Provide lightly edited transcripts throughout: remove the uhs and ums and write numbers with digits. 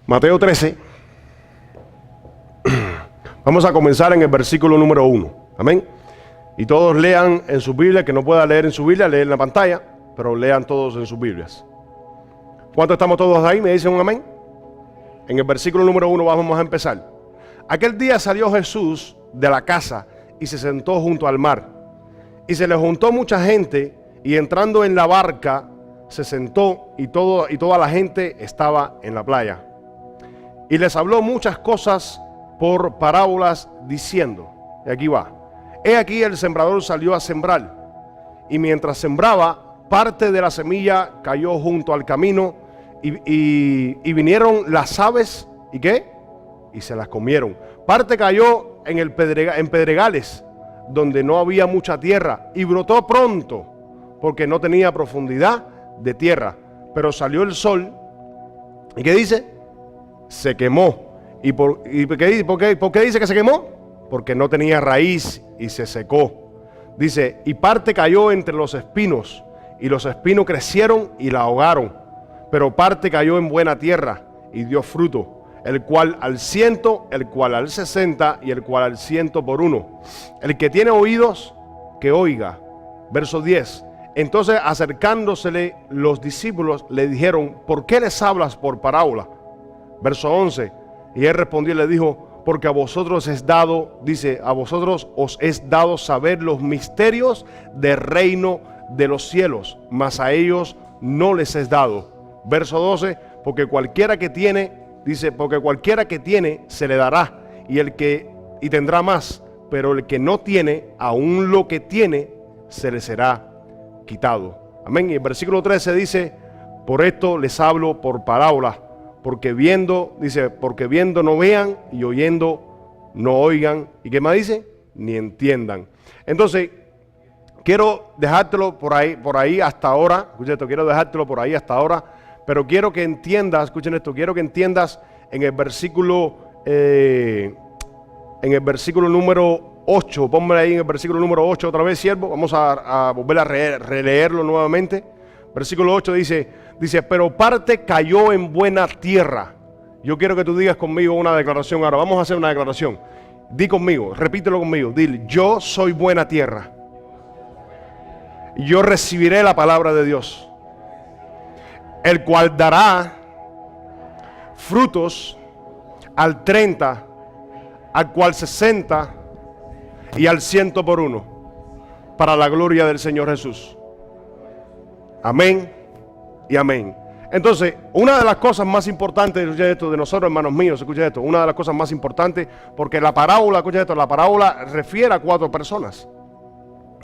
Mateo 13. Vamos a comenzar en el versículo número 1. Amén. Y todos lean en sus Biblias, que no pueda leer en su Biblia, leen en la pantalla, pero lean todos en sus Biblias. ¿Cuántos estamos todos ahí? ¿Me dicen un amén? En el versículo número 1 vamos a empezar. Aquel día salió Jesús de la casa y se sentó junto al mar. Y se le juntó mucha gente, y entrando en la barca se sentó, y toda la gente estaba en la playa. Y les habló muchas cosas por parábolas, diciendo, y aquí va: he aquí el sembrador salió a sembrar, y mientras sembraba, parte de la semilla cayó junto al camino, y vinieron las aves, ¿y qué? Y se las comieron. Parte cayó en pedregales, donde no había mucha tierra, y brotó pronto, porque no tenía profundidad de tierra. Pero salió el sol, ¿y qué dice? Se quemó. ¿Y por qué dice que se quemó? Porque no tenía raíz y se secó. Dice, y parte cayó entre los espinos, y los espinos crecieron y la ahogaron. Pero parte cayó en buena tierra y dio fruto, el cual al 100, el cual al 60 y el cual al 100 por uno. El que tiene oídos, que oiga. Verso 10. Entonces, acercándosele los discípulos, le dijeron, ¿por qué les hablas por parábola? Verso 11. Y él respondió y le dijo, porque a vosotros es dado, dice, a vosotros os es dado saber los misterios del reino de los cielos, mas a ellos no les es dado. Verso 12. Porque cualquiera que tiene, dice, porque cualquiera que tiene se le dará, y tendrá más, pero el que no tiene, aún lo que tiene, se le será quitado. Amén. Y el versículo 13 dice, por esto les hablo por parábola, porque viendo, dice, porque viendo no vean, y oyendo no oigan, ¿y qué más dice? Ni entiendan. Entonces, quiero dejártelo por ahí hasta ahora. Escuchen esto, quiero dejártelo por ahí hasta ahora, pero quiero que entiendas, escuchen esto, quiero que entiendas en el versículo número 8, ponme ahí en el versículo número 8 otra vez, siervo. Vamos a volver a releerlo nuevamente. Versículo 8 dice, pero parte cayó en buena tierra. Yo quiero que tú digas conmigo una declaración ahora. Vamos a hacer una declaración. Di conmigo, repítelo conmigo. Dile, yo soy buena tierra. Yo recibiré la palabra de Dios, el cual dará frutos al 30, al cual 60 y al 100 por uno, para la gloria del Señor Jesús. Amén y amén. Entonces, una de las cosas más importantes, escuchen esto, de nosotros, hermanos míos, escuchen esto, una de las cosas más importantes, porque la parábola, escuchen esto, la parábola refiere a 4 personas.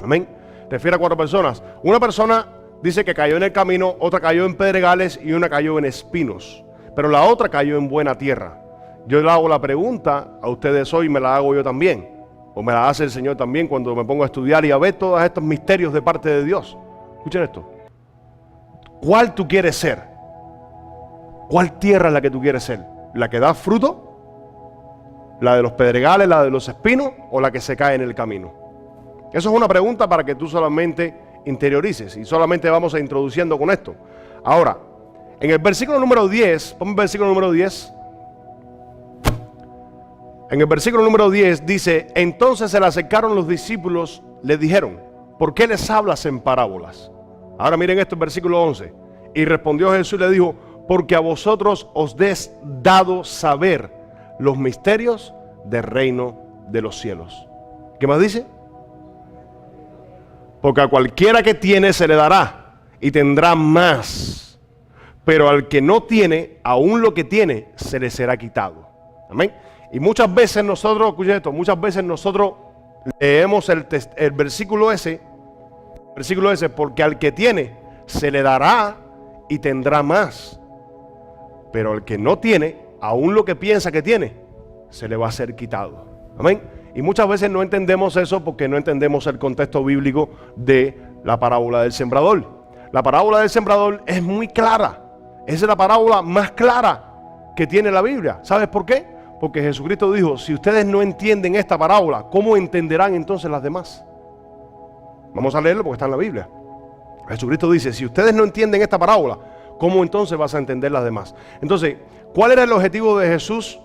Amén. Refiere a 4 personas. Una persona dice que cayó en el camino, otra cayó en pedregales y una cayó en espinos. Pero la otra cayó en buena tierra. Yo le hago la pregunta a ustedes hoy, me la hago yo también, o me la hace el Señor también cuando me pongo a estudiar y a ver todos estos misterios de parte de Dios. Escuchen esto. ¿Cuál tú quieres ser? ¿Cuál tierra es la que tú quieres ser? ¿La que da fruto? ¿La de los pedregales, la de los espinos o la que se cae en el camino? Eso es una pregunta para que tú solamente interiorices, y solamente vamos a introduciendo con esto. Ahora, en el versículo número 10, ponme el versículo número 10. En el versículo número 10 dice, entonces se le acercaron los discípulos, le dijeron, ¿por qué les hablas en parábolas? Ahora miren esto, el versículo 11. Y respondió Jesús y le dijo, porque a vosotros os es dado saber los misterios del reino de los cielos. ¿Qué más dice? Porque a cualquiera que tiene se le dará y tendrá más, pero al que no tiene, aún lo que tiene, se le será quitado. Amén. Y muchas veces nosotros, escuchen esto, muchas veces nosotros leemos el versículo ese, porque al que tiene se le dará y tendrá más, pero al que no tiene, aún lo que piensa que tiene, se le va a ser quitado. Amén. Y muchas veces no entendemos eso porque no entendemos el contexto bíblico de la parábola del sembrador. La parábola del sembrador es muy clara. Es la parábola más clara que tiene la Biblia. ¿Sabes por qué? Porque Jesucristo dijo, si ustedes no entienden esta parábola, ¿cómo entenderán entonces las demás? Vamos a leerlo porque está en la Biblia. Jesucristo dice, si ustedes no entienden esta parábola, ¿cómo entonces vas a entender las demás? Entonces, ¿cuál era el objetivo de Jesús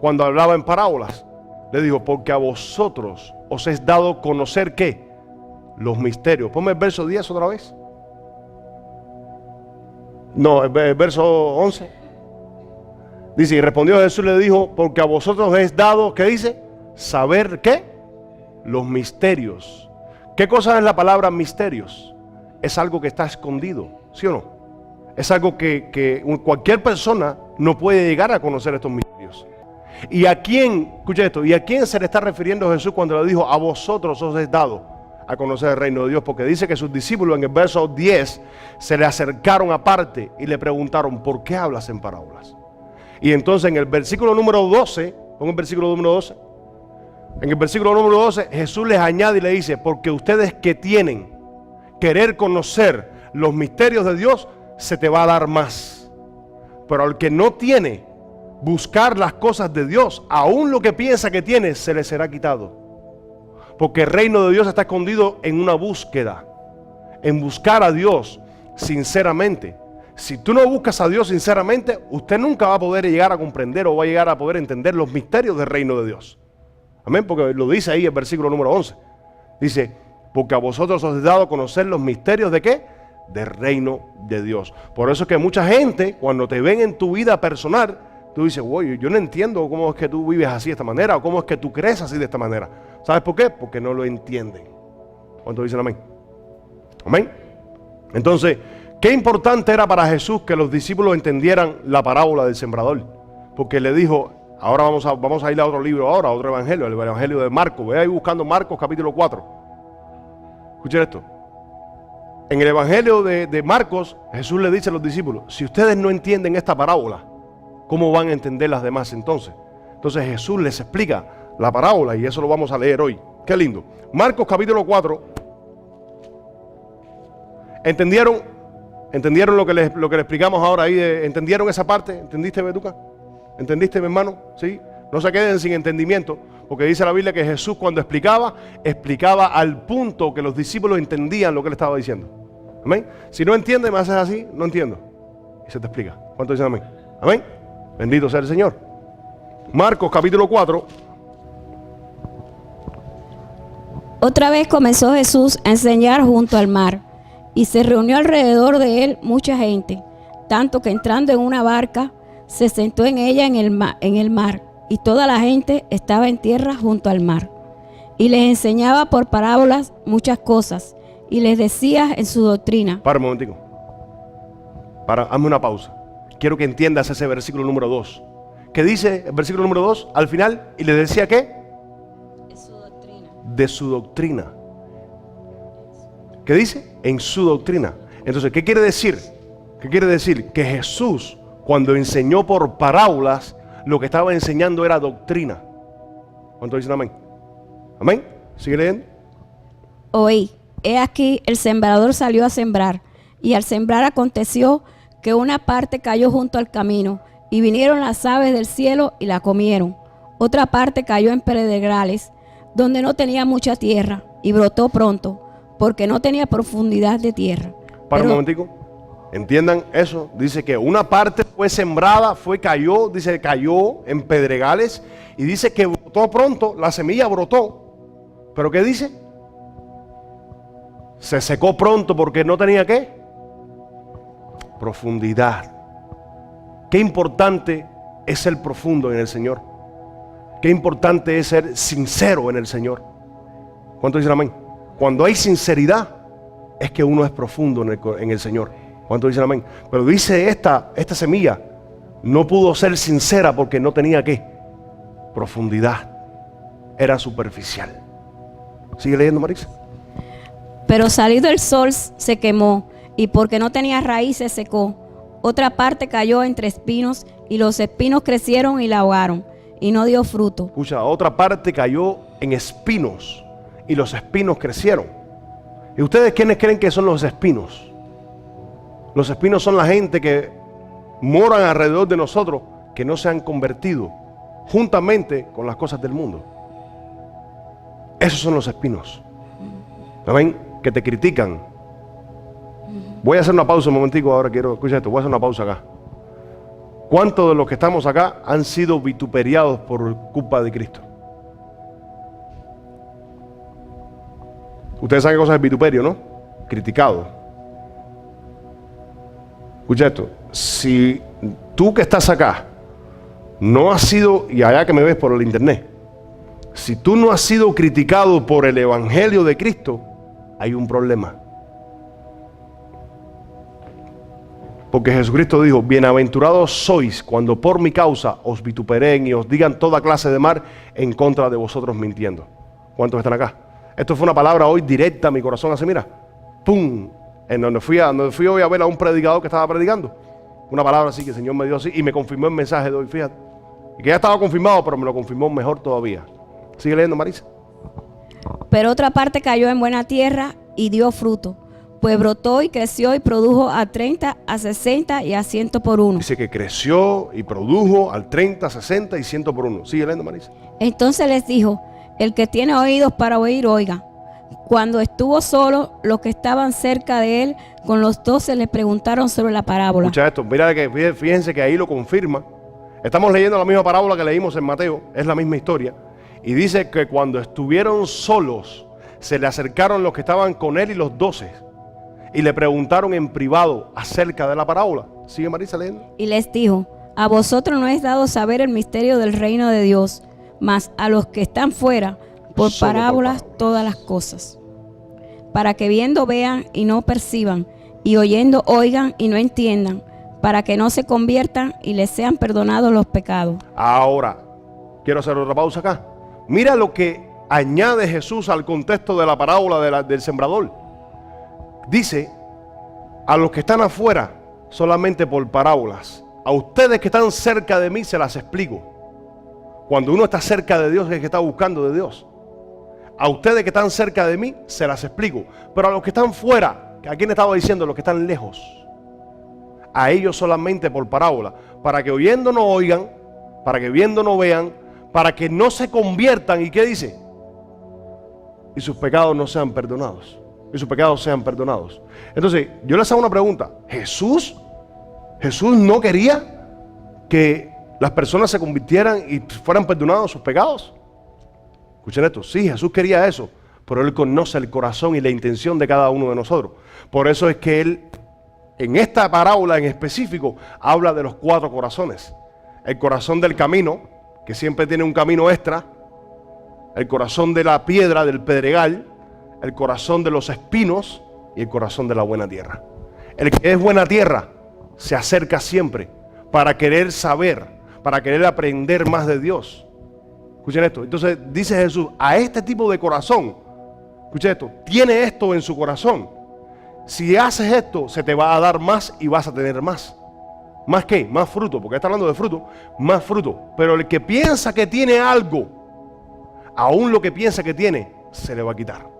cuando hablaba en parábolas? Le dijo, porque a vosotros os es dado conocer, ¿qué? Los misterios. Ponme el verso 10 otra vez. No, el verso 11. Dice, y respondió Jesús, le dijo, porque a vosotros os es dado, ¿qué dice? Saber, ¿qué? Los misterios. ¿Qué cosa es la palabra misterios? Es algo que está escondido, ¿sí o no? Es algo que cualquier persona no puede llegar a conocer estos misterios. ¿Y a quién, escucha esto, y a quién se le está refiriendo Jesús cuando le dijo, a vosotros os es dado a conocer el reino de Dios? Porque dice que sus discípulos en el verso 10 se le acercaron aparte y le preguntaron, ¿por qué hablas en parábolas? Y entonces en el versículo número 12, pon el versículo número 12, en el versículo número 12 Jesús les añade y le dice, porque ustedes que tienen querer conocer los misterios de Dios, se te va a dar más. Pero al que no tiene buscar las cosas de Dios, aún lo que piensa que tiene, se le será quitado. Porque el reino de Dios está escondido en una búsqueda, en buscar a Dios sinceramente. Si tú no buscas a Dios sinceramente, usted nunca va a poder llegar a comprender o va a llegar a poder entender los misterios del reino de Dios. Amén, porque lo dice ahí el versículo número 11. Dice, porque a vosotros os he dado a conocer los misterios de ¿qué? Del reino de Dios. Por eso es que mucha gente, cuando te ven en tu vida personal, tú dices, oye, yo no entiendo cómo es que tú vives así de esta manera, o cómo es que tú crees así de esta manera. ¿Sabes por qué? Porque no lo entienden. ¿Cuántos dicen amén? Amén. Entonces, qué importante era para Jesús que los discípulos entendieran la parábola del sembrador. Porque le dijo, ahora vamos a ir a otro libro ahora, a otro evangelio, el evangelio de Marcos. Ve ahí buscando Marcos capítulo 4. Escuchen esto. En el evangelio de Marcos, Jesús le dice a los discípulos, si ustedes no entienden esta parábola, ¿cómo van a entender las demás entonces? Entonces Jesús les explica la parábola y eso lo vamos a leer hoy. Qué lindo. Marcos capítulo 4. ¿Entendieron lo que le explicamos ahora ahí? ¿Entendieron esa parte? ¿Entendiste, Betuca? ¿Entendiste, mi hermano? ¿Sí? No se queden sin entendimiento, porque dice la Biblia que Jesús cuando explicaba al punto que los discípulos entendían lo que él estaba diciendo. Amén. Si no entiendes, me haces así, no entiendo. Y se te explica. ¿Cuánto dicen amén? Amén. Bendito sea el Señor. Marcos capítulo 4. Otra vez comenzó Jesús a enseñar junto al mar, y se reunió alrededor de él mucha gente, tanto que entrando en una barca, se sentó en ella en el mar, y toda la gente estaba en tierra junto al mar. Y les enseñaba por parábolas muchas cosas, y les decía en su doctrina. Para un momentico. Hazme una pausa. Quiero que entiendas ese versículo número 2. ¿Qué dice el versículo número 2 al final? Y les decía ¿qué? De su doctrina. De su doctrina. ¿Qué dice? En su doctrina. Entonces, ¿qué quiere decir? ¿Qué quiere decir? Que Jesús, cuando enseñó por parábolas, lo que estaba enseñando era doctrina. ¿Cuántos dicen amén? ¿Amén? ¿Sigue leyendo? Oí, he aquí el sembrador salió a sembrar, y al sembrar aconteció que una parte cayó junto al camino, y vinieron las aves del cielo y la comieron. Otra parte cayó en pedregales, donde no tenía mucha tierra, y brotó pronto, porque no tenía profundidad de tierra. Para un momentico. Entiendan eso. Dice que una parte fue sembrada, cayó en pedregales, y dice que brotó pronto, la semilla brotó. ¿Pero qué dice? Se secó pronto porque no tenía ¿qué? Profundidad. Qué importante es ser profundo en el Señor. Qué importante es ser sincero en el Señor. ¿Cuántos dicen amén? Cuando hay sinceridad, es que uno es profundo en el Señor. ¿Cuántos dicen amén? Pero dice esta semilla no pudo ser sincera porque no tenía ¿qué? Profundidad. Era superficial. ¿Sigue leyendo, Marisa? Pero salido el sol se quemó, y porque no tenía raíz se secó. Otra parte cayó entre espinos, y los espinos crecieron y la ahogaron, y no dio fruto. Escucha, otra parte cayó en espinos, y los espinos crecieron. ¿Y ustedes quiénes creen que son los espinos? Los espinos son la gente que moran alrededor de nosotros, que no se han convertido juntamente con las cosas del mundo. Esos son los espinos. Amén. Que te critican, Voy a hacer una pausa un momentico ahora, escucha esto, voy a hacer una pausa acá. ¿Cuántos de los que estamos acá han sido vituperiados por culpa de Cristo? Ustedes saben qué cosa es vituperio, ¿no? Criticado. Escucha esto, si tú que estás acá no has sido, y allá que me ves por el internet, si tú no has sido criticado por el evangelio de Cristo, hay un problema. Porque Jesucristo dijo, bienaventurados sois cuando por mi causa os vituperen y os digan toda clase de mal en contra de vosotros mintiendo. ¿Cuántos están acá? Esto fue una palabra hoy directa a mi corazón, así mira, ¡pum! En donde fui hoy a ver a un predicador que estaba predicando. Una palabra así que el Señor me dio así y me confirmó el mensaje de hoy, fíjate. Y que ya estaba confirmado, pero me lo confirmó mejor todavía. Sigue leyendo, Marisa. Pero otra parte cayó en buena tierra y dio fruto, pues brotó y creció y produjo a 30, a 60 y a 100 por uno. Dice que creció y produjo al 30, 60 y 100 por uno. Sigue leyendo, Marisa. Entonces les dijo, el que tiene oídos para oír, oiga. Cuando estuvo solo, los que estaban cerca de él con los 12 le preguntaron sobre la parábola. Escucha esto, mira que fíjense que ahí lo confirma. Estamos leyendo la misma parábola que leímos en Mateo, es la misma historia. Y dice que cuando estuvieron solos, se le acercaron los que estaban con él y los 12 y le preguntaron en privado acerca de la parábola. Sigue Marisa leyendo. Y les dijo, a vosotros no es dado saber el misterio del reino de Dios, mas a los que están fuera, por parábolas todas las cosas, para que viendo vean y no perciban, y oyendo oigan y no entiendan, para que no se conviertan y les sean perdonados los pecados. Ahora, quiero hacer otra pausa acá. Mira lo que añade Jesús al contexto de la parábola del sembrador. Dice, a los que están afuera, solamente por parábolas. A ustedes que están cerca de mí se las explico. Cuando uno está cerca de Dios es que está buscando de Dios. A ustedes que están cerca de mí se las explico. Pero a los que están fuera, ¿a quién estaba diciendo? Los que están lejos. A ellos solamente por parábola. Para que oyendo no oigan, para que viendo no vean, para que no se conviertan. ¿Y qué dice? Y sus pecados no sean perdonados. Y sus pecados sean perdonados. Entonces, yo les hago una pregunta. ¿Jesús no quería que las personas se convirtieran y fueran perdonados sus pecados? Escuchen esto, sí, Jesús quería eso, pero Él conoce el corazón y la intención de cada uno de nosotros. Por eso es que Él, en esta parábola en específico, habla de los 4 corazones. El corazón del camino, que siempre tiene un camino extra. El corazón de la piedra, del pedregal. El corazón de los espinos y el corazón de la buena tierra. El que es buena tierra se acerca siempre para querer saber, para querer aprender más de Dios. Escuchen esto. Entonces dice Jesús, a este tipo de corazón, escuchen esto, tiene esto en su corazón. Si haces esto, se te va a dar más y vas a tener más. ¿Más qué? Más fruto, porque está hablando de fruto, más fruto. Pero el que piensa que tiene algo, aún lo que piensa que tiene, se le va a quitar.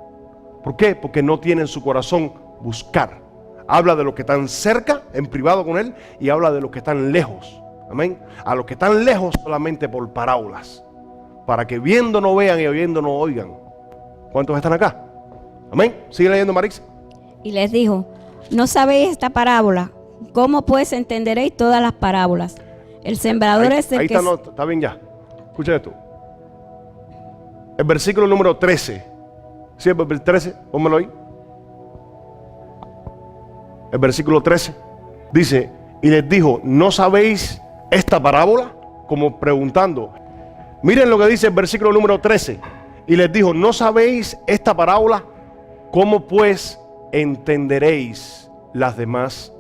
¿Por qué? Porque no tiene en su corazón buscar. Habla de los que están cerca, en privado con Él, y habla de los que están lejos. Amén. A los que están lejos solamente por parábolas. Para que viendo no vean y oyendo no oigan. ¿Cuántos están acá? Amén. Sigue leyendo, Marix. Y les dijo, ¿no sabéis esta parábola? ¿Cómo pues entenderéis todas las parábolas? El sembrador es el ahí que... está, no, está bien ya. Escucha esto. El versículo número 13. ¿Sí, el 13? Pónmelo ahí. El versículo 13 dice, y les dijo, ¿no sabéis esta parábola? Como preguntando. Miren lo que dice el versículo número 13. Y les dijo, ¿no sabéis esta parábola? ¿Cómo pues entenderéis las demás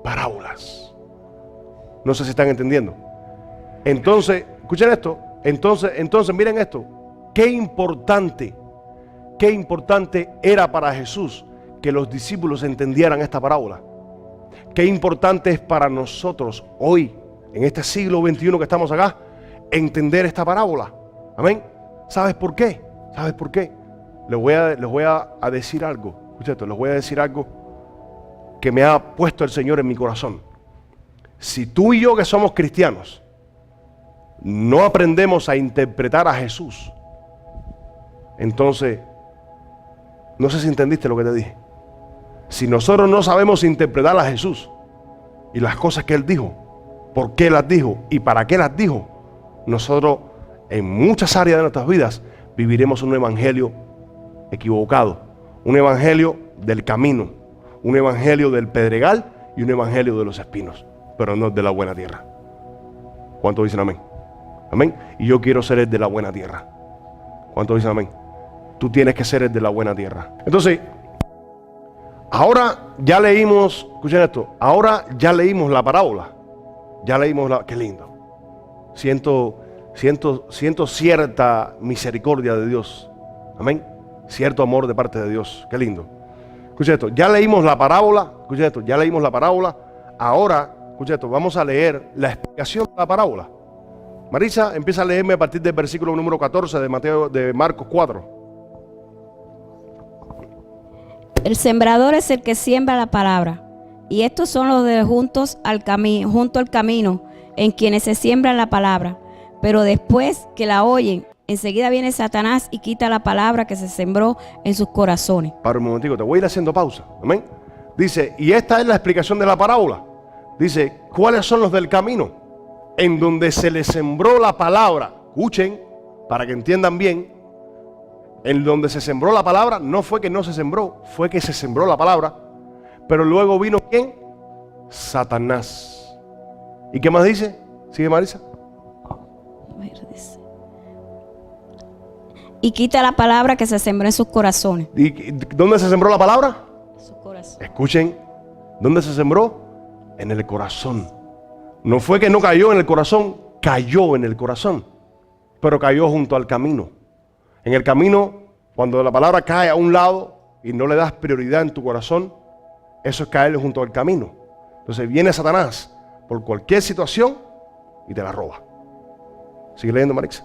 parábolas? No sé si están entendiendo. Entonces, escuchen esto. Entonces miren esto. Qué importante era para Jesús que los discípulos entendieran esta parábola. Qué importante es para nosotros hoy, en este siglo XXI que estamos acá, entender esta parábola. Amén. ¿Sabes por qué? ¿Sabes por qué? Les voy a decir algo. Escucha esto, les voy a decir algo que me ha puesto el Señor en mi corazón. Si tú y yo que somos cristianos no aprendemos a interpretar a Jesús, entonces, no sé si entendiste lo que te dije. Si nosotros no sabemos interpretar a Jesús y las cosas que Él dijo, por qué las dijo y para qué las dijo, nosotros en muchas áreas de nuestras vidas viviremos un evangelio equivocado, un evangelio del camino, un evangelio del pedregal y un evangelio de los espinos, pero no de la buena tierra. ¿Cuántos dicen amén? Amén. Y yo quiero ser el de la buena tierra. ¿Cuántos dicen amén? Tú tienes que ser el de la buena tierra. Entonces, ahora ya leímos, escuchen esto, ahora ya leímos la parábola. Ya leímos qué lindo. Siento cierta misericordia de Dios. Amén. Cierto amor de parte de Dios. Qué lindo. Escuchen esto, ya leímos la parábola. Escuchen esto, ya leímos la parábola. Ahora, escuchen esto, vamos a leer la explicación de la parábola. Marisa, empieza a leerme a partir del versículo número 14 de Marcos 4. El sembrador es el que siembra la palabra, y estos son los de junto al camino, en quienes se siembra la palabra. Pero después que la oyen, enseguida viene Satanás y quita la palabra que se sembró en sus corazones. Para un momentico, te voy a ir haciendo pausa. Amén. Dice, y esta es la explicación de la parábola. Dice, ¿cuáles son los del camino? En donde se les sembró la palabra. Escuchen, para que entiendan bien. En donde se sembró la palabra, no fue que no se sembró, fue que se sembró la palabra. Pero luego vino ¿quién? Satanás. ¿Y qué más dice? ¿Sigue Marisa? Y quita la palabra que se sembró en sus corazones. ¿Y dónde se sembró la palabra? En sus corazones. Escuchen, ¿dónde se sembró? En el corazón. No fue que no cayó en el corazón, cayó en el corazón, pero cayó junto al camino. En el camino, cuando la palabra cae a un lado y no le das prioridad en tu corazón, eso es caer junto al camino. Entonces viene Satanás por cualquier situación y te la roba. ¿Sigue leyendo, Marix?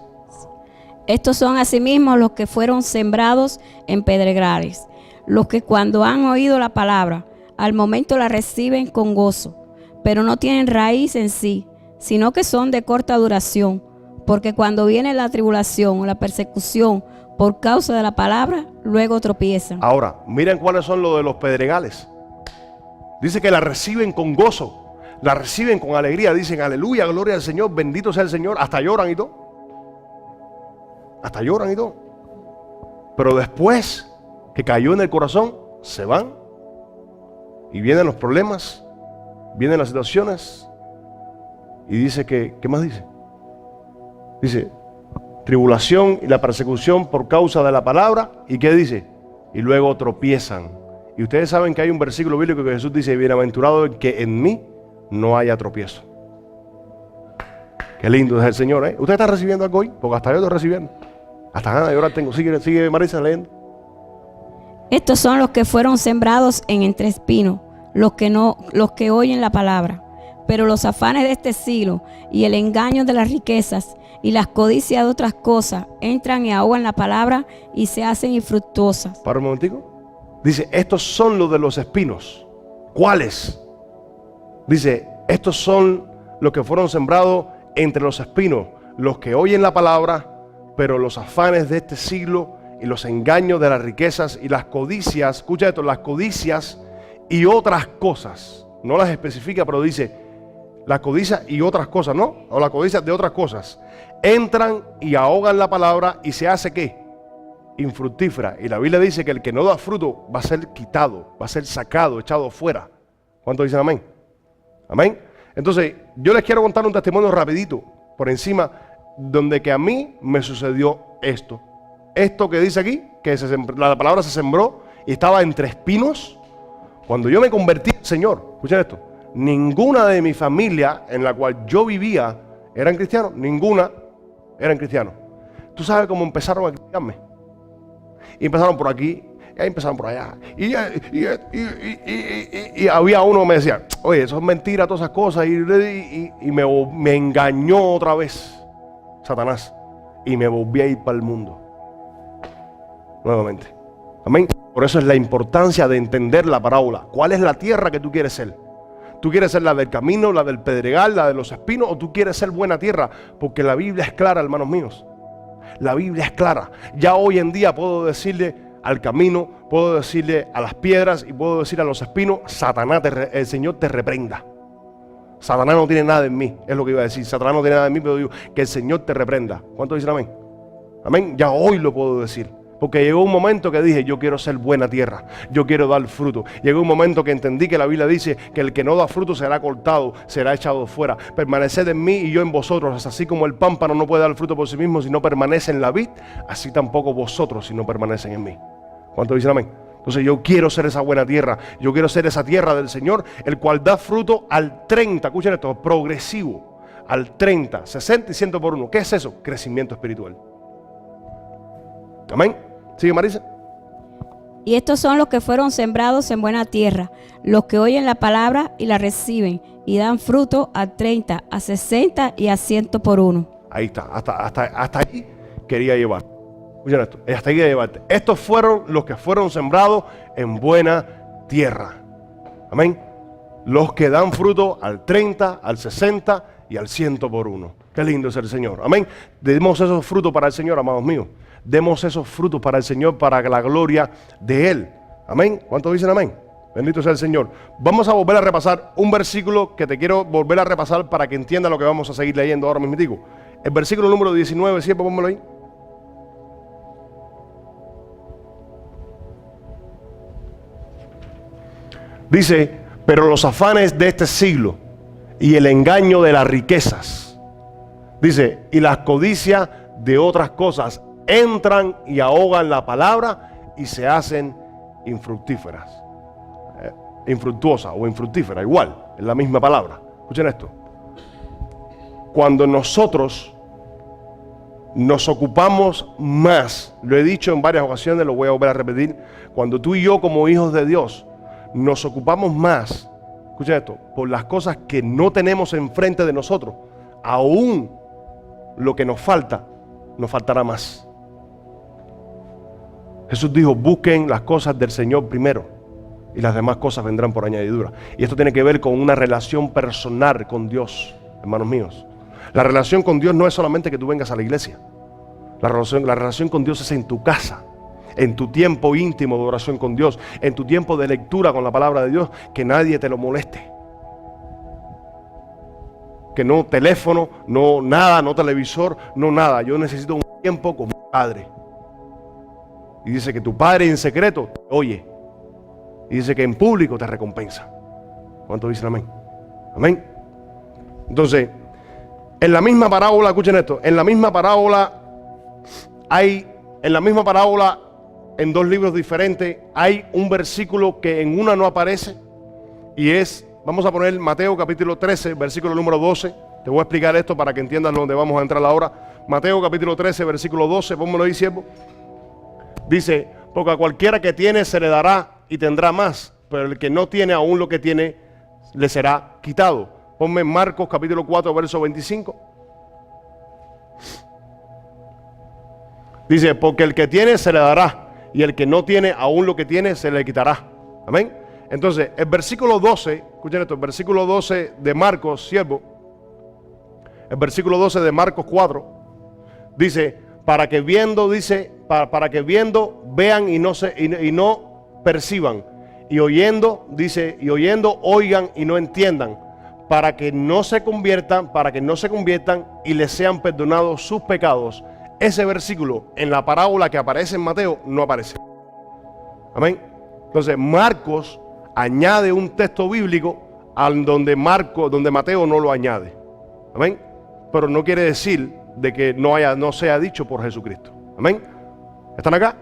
Estos son asimismo los que fueron sembrados en pedregales, los que cuando han oído la palabra, al momento la reciben con gozo, pero no tienen raíz en sí, sino que son de corta duración, porque cuando viene la tribulación o la persecución por causa de la palabra, luego tropiezan. Ahora, miren cuáles son los de los pedregales. Dice que la reciben con gozo, la reciben con alegría, dicen aleluya, gloria al Señor, bendito sea el Señor, hasta lloran y todo. Hasta lloran y todo. Pero después que cayó en el corazón, se van y vienen los problemas, vienen las situaciones y dice que, ¿qué más dice? Dice, tribulación y la persecución por causa de la palabra. ¿Y qué dice? Y luego tropiezan. Y ustedes saben que hay un versículo bíblico que Jesús dice, bienaventurado el que en mí no haya tropiezo. Qué lindo es el Señor, ¿eh? ¿Usted está recibiendo algo hoy? Porque hasta yo estoy recibiendo. Hasta ganas de orar tengo. Sigue Marisa leyendo. Estos son los que fueron sembrados en entre espinos, los que oyen la palabra. Pero los afanes de este siglo y el engaño de las riquezas y las codicias de otras cosas entran y ahogan la palabra y se hacen infructuosas. Para un momentico. Dice, estos son los de los espinos. ¿Cuáles? Dice, estos son los que fueron sembrados entre los espinos, los que oyen la palabra, pero los afanes de este siglo y los engaños de las riquezas y las codicias, escucha esto, las codicias y otras cosas, no las especifica, pero dice, la codicia y otras cosas, ¿no? O la codicia de otras cosas, entran y ahogan la palabra y se hace ¿qué? Infructífera. Y la Biblia dice que el que no da fruto va a ser quitado, va a ser sacado, echado fuera. ¿Cuántos dicen amén? Amén. Entonces, yo les quiero contar un testimonio rapidito, por encima, donde que a mí me sucedió esto. Esto que dice aquí, que la palabra se sembró y estaba entre espinos. Cuando yo me convertí al Señor, escuchen esto, ninguna de mi familia en la cual yo vivía eran cristianos, ninguna eran cristianos. ¿Tú sabes cómo empezaron a criticarme? Y empezaron por aquí, y ahí empezaron por allá. Y había uno que me decía, oye, eso es mentira, todas esas cosas. Y me engañó otra vez Satanás. Y me volví a ir para el mundo. Nuevamente. Amén. Por eso es la importancia de entender la parábola. ¿Cuál es la tierra que tú quieres ser? ¿Tú quieres ser la del camino, la del pedregal, la de los espinos? ¿O tú quieres ser buena tierra? Porque la Biblia es clara, hermanos míos. La Biblia es clara. Ya hoy en día puedo decirle al camino, puedo decirle a las piedras y puedo decir a los espinos, Satanás, el Señor te reprenda. Satanás no tiene nada en mí, es lo que iba a decir. Satanás no tiene nada en mí, pero digo, que el Señor te reprenda. ¿Cuántos dicen amén? Amén. Ya hoy lo puedo decir. Porque llegó un momento que dije, yo quiero ser buena tierra, yo quiero dar fruto. Llegó un momento que entendí que la Biblia dice que el que no da fruto será cortado, será echado fuera. Permaneced en mí y yo en vosotros. Así como el pámpano no puede dar fruto por sí mismo si no permanece en la vid, así tampoco vosotros si no permanecen en mí. ¿Cuántos dicen amén? Entonces yo quiero ser esa buena tierra, yo quiero ser esa tierra del Señor, el cual da fruto al 30, escuchen esto, progresivo, al 30, 60 y 100 por uno. ¿Qué es eso? Crecimiento espiritual. Amén. ¿Sigue, Marisa? Y estos son los que fueron sembrados en buena tierra, los que oyen la palabra y la reciben y dan fruto a 30, a 60 y a 100 por uno. Ahí está, hasta ahí quería llevar. Escuchen esto, hasta ahí quería llevarte. Estos fueron los que fueron sembrados en buena tierra. Amén. Los que dan fruto al 30, al 60 y al 100 por uno. Qué lindo es el Señor. Amén. Demos esos frutos para el Señor, amados míos. Demos esos frutos para el Señor, para la gloria de Él. Amén. ¿Cuántos dicen amén? Bendito sea el Señor. Vamos a volver a repasar un versículo que te quiero volver a repasar para que entiendas lo que vamos a seguir leyendo ahora mismo. El versículo número 19, siempre pónmelo ahí. Dice, pero los afanes de este siglo y el engaño de las riquezas, dice, y las codicias de otras cosas entran y ahogan la palabra y se hacen infructíferas. Infructuosa o infructífera, igual, es la misma palabra. Escuchen esto. Cuando nosotros nos ocupamos más, lo he dicho en varias ocasiones, lo voy a volver a repetir, cuando tú y yo como hijos de Dios nos ocupamos más, escuchen esto, por las cosas que no tenemos enfrente de nosotros, aún lo que nos falta, nos faltará más. Jesús dijo, busquen las cosas del Señor primero y las demás cosas vendrán por añadidura. Y esto tiene que ver con una relación personal con Dios, hermanos míos. La relación con Dios no es solamente que tú vengas a la iglesia. La relación con Dios es en tu casa, en tu tiempo íntimo de oración con Dios, en tu tiempo de lectura con la palabra de Dios, que nadie te lo moleste. Que no teléfono, no nada, no televisor, no nada. Yo necesito un tiempo con mi Padre. Y dice que tu Padre en secreto te oye. Y dice que en público te recompensa. ¿Cuántos dicen amén? Amén. Entonces, en la misma parábola, escuchen esto, en la misma parábola en dos libros diferentes, hay un versículo que en una no aparece y es, vamos a poner Mateo capítulo 13, versículo número 12. Te voy a explicar esto para que entiendas dónde vamos a entrar ahora. Mateo capítulo 13, versículo 12, pónmelo ahí, siervo. Dice, porque a cualquiera que tiene se le dará y tendrá más, pero el que no tiene aún lo que tiene le será quitado. Ponme Marcos capítulo 4, verso 25. Dice, porque el que tiene se le dará y el que no tiene aún lo que tiene se le quitará. Amén. Entonces, el versículo 12, escuchen esto, el versículo 12 de Marcos, siervo, el versículo 12 de Marcos 4, dice, para que viendo, dice, para que viendo vean y no perciban, y oyendo, dice, y oyendo oigan y no entiendan, para que no se conviertan y les sean perdonados sus pecados. Ese versículo en la parábola que aparece en Mateo no aparece. Amén. Entonces Marcos añade un texto bíblico donde Mateo no lo añade. Amén. Pero no quiere decir de que no sea dicho por Jesucristo. Amén. ¿Están acá?